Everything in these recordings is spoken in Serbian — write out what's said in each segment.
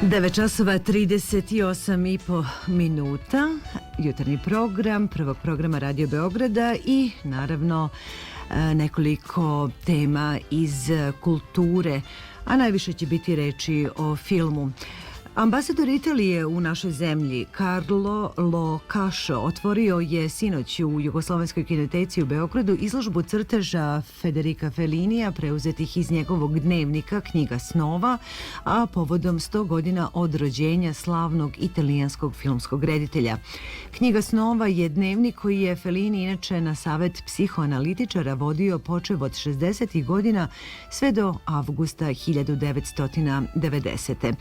9 časova 38,5 minuta, jutarnji program prvog programa Radio Beograda i naravno nekoliko tema iz kulture, a najviše će biti reči o filmu. Ambasador Italije u našoj zemlji Carlo Lo Cascio otvorio je sinoć u Jugoslovenskoj kinoteci u Beogradu izložbu crteža Federica Fellinija preuzetih iz njegovog dnevnika Knjiga snova, a povodom 100 godina od rođenja slavnog italijanskog filmskog reditelja. Knjiga snova je dnevnik koji je Fellini inače na savet psihoanalitičara vodio počev od 60. godina sve do avgusta 1990.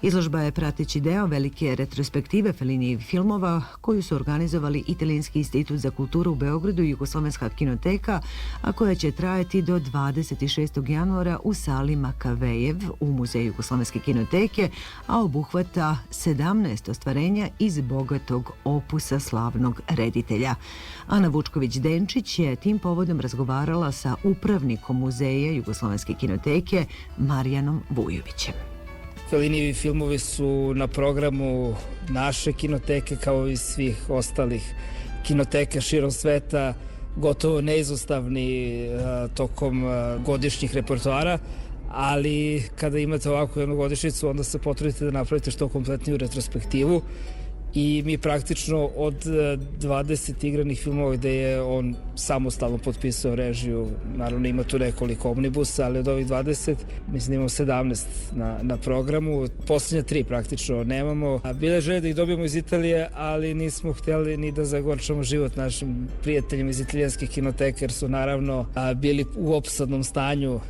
Izložba je prateći deo velike retrospektive Fellinijevih filmova koju su organizovali Italijanski institut za kulturu u Beogradu i Jugoslovenska kinoteka, a koja će trajati do 26. januara u sali Makavejev u Muzeju Jugoslovenske kinoteke, a obuhvata 17 ostvarenja iz bogatog opusa slavnog reditelja. Ana Vučković-Denčić je tim povodom razgovarala sa upravnikom Muzeja Jugoslovenske kinoteke Marijanom Vujovićem. Fellinijevi filmovi su na programu naše kinoteke kao i svih ostalih kinoteka širom sveta gotovo neizostavni tokom godišnjih repertoara, ali kada imate ovakvu jednu godišnjicu onda se potrudite da napravite što kompletniju retrospektivu i mi praktično od 20 igranih filmova gde je on samostalno potpisao režiju, naravno ima tu nekoliko omnibusa, ali od ovih 20 mislim da imamo 17 na programu, poslednja 3 praktično nemamo. Bile je želje da ih dobijemo iz Italije, ali nismo hteli ni da zagorčamo život našim prijateljima iz italijanskih kinoteka, jer su naravno bili u opsadnom stanju,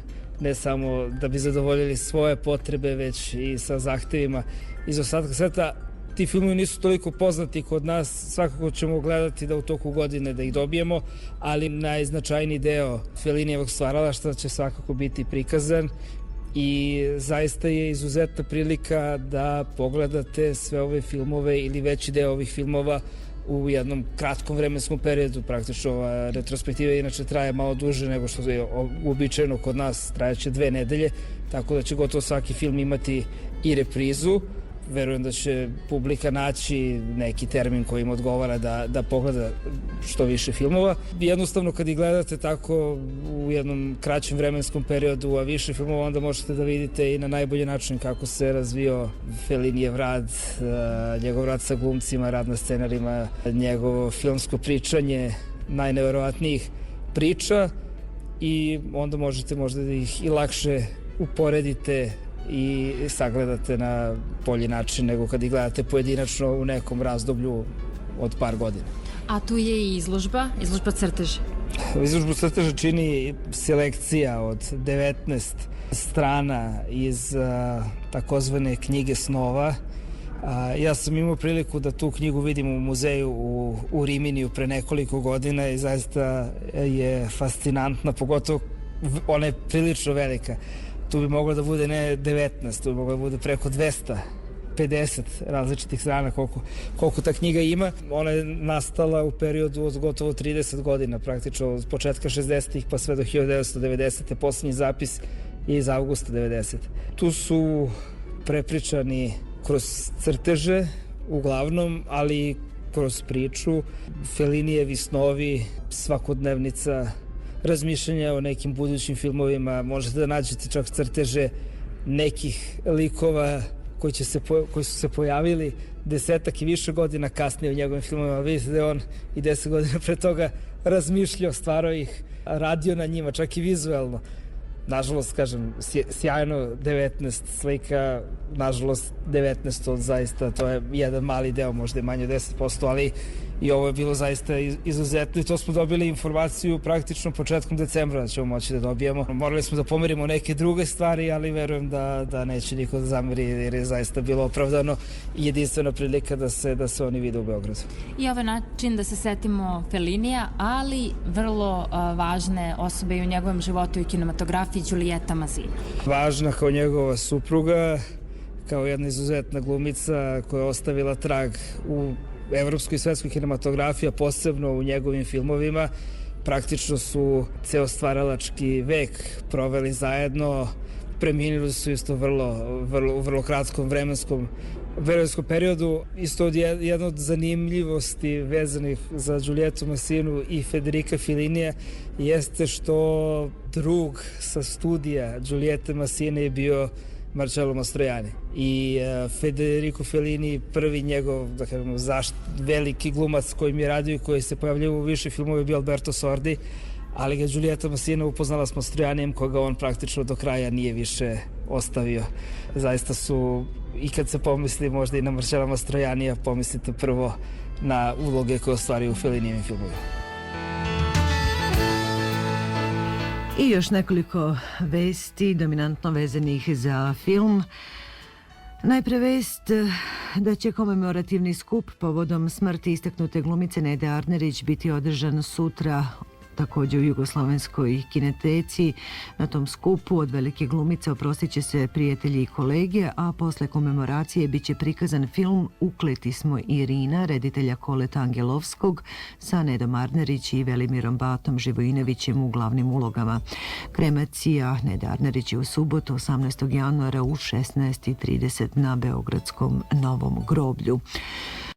ne samo da bi zadovoljili svoje potrebe, već i sa zahtevima iz ostatka sveta. Ti filmovi nisu toliko poznati kod nas, svakako ćemo gledati da u toku godine da ih dobijemo, ali najznačajniji deo Fellinijevog stvaralaštva će svakako biti prikazan i zaista je izuzetna prilika da pogledate sve ove filmove ili veći deo ovih filmova u jednom kratkom vremenskom periodu. Praktično ova retrospektiva inače traje malo duže nego što je uobičajeno kod nas, trajaće 2 nedelje, tako da će gotovo svaki film imati i reprizu. Verujem da će publika naći neki termin koji im odgovara da pogleda što više filmova. Jednostavno kad ih gledate tako u jednom kraćem vremenskom periodu, a više filmova, onda možete da vidite i na najbolji način kako se razvio Fellinijev rad, njegov rad sa glumcima, rad na scenarima, njegovo filmsko pričanje najneverovatnijih priča i onda možete možda da ih i lakše uporedite i sagledate na bolji način nego kad ih gledate pojedinačno u nekom razdoblju od par godina. A tu je i izložba crteža. Izložbu crteža čini selekcija od 19 strana iz takozvane Knjige snova. Ja sam imao priliku da tu knjigu vidim u muzeju u Riminiju pre nekoliko godina i zaista je fascinantna, pogotovo ona je prilično velika. Tu bi moglo da bude ne 19, tu bi moglo da bude preko 250 različitih strana koliko ta knjiga ima. Ona je nastala u periodu od gotovo 30 godina, praktično od početka 60-ih pa sve do 1990. Poslednji zapis je iz avgusta 90. Tu su prepričani kroz crteže uglavnom, ali i kroz priču, Fellinijevi snovi, svakodnevnica, razmišljanja o nekim budućim filmovima, možete da nađete čak crteže nekih likova koji su se pojavili 10 i više godina kasnije u njegovim filmovima. Vidite da je on i 10 godina pre toga razmišljao, stvarao ih, radio na njima, čak i vizuelno. Nažalost, kažem, sjajno 19 slika, nažalost 19 od zaista, to je jedan mali deo, možda je manje od 10%, ali i ovo je bilo zaista izuzetno i to smo dobili informaciju praktično početkom decembra da ćemo moći da dobijemo. Morali smo da pomerimo neke druge stvari, ali verujem da neće niko da zameri jer je zaista bilo opravdano i jedinstvena prilika da se oni vide u Beogradu. I ovaj način da se setimo Fellinija, ali vrlo važne osobe i u njegovom životu i kinematografiji, Giulietta Masina. Važna kao njegova supruga, kao jedna izuzetna glumica koja je ostavila trag u evropskoj i svetskoj kinematografiji, a posebno u njegovim filmovima. Praktično su ceo stvaralački vek proveli zajedno preminuli su isto u vrlo kratkom vremenskom periodu. Isto jedna od zanimljivosti vezanih za Giuliettu Massinu i Federica Fellinija jeste što drug sa studija Giuliette Massine je bio Marcello Mastroianni i Federico Fellini, prvi njegov, da kažemo, veliki glumac kojim je radio i koji se pojavljaju u više filmova je bio Alberto Sordi, ali ga Giulietta Massina upoznala s Mastroiannijem koga on praktično do kraja nije više ostavio. Zaista su, i kad se pomisli možda i na Marcella Mastroiannija, pomislite prvo na uloge koje ostvario u Fellinijevim filmovima. I još nekoliko vesti dominantno vezanih za film. Najpre vest da će komemorativni skup povodom smrti istaknute glumice Nede Arnerić biti održan sutra također u Jugoslovenskoj kinoteci. Na tom skupu od velike glumice oprostit će se prijatelji i kolege, a posle komemoracije bit će prikazan film Ukleti smo Irina, reditelja Koleta Angelovskog, sa Nedom Arnerić i Velimirom Batom Živojinovićem u glavnim ulogama. Kremacija Nede Arnerić je u subotu 18. januara u 16:30 na Beogradskom Novom groblju.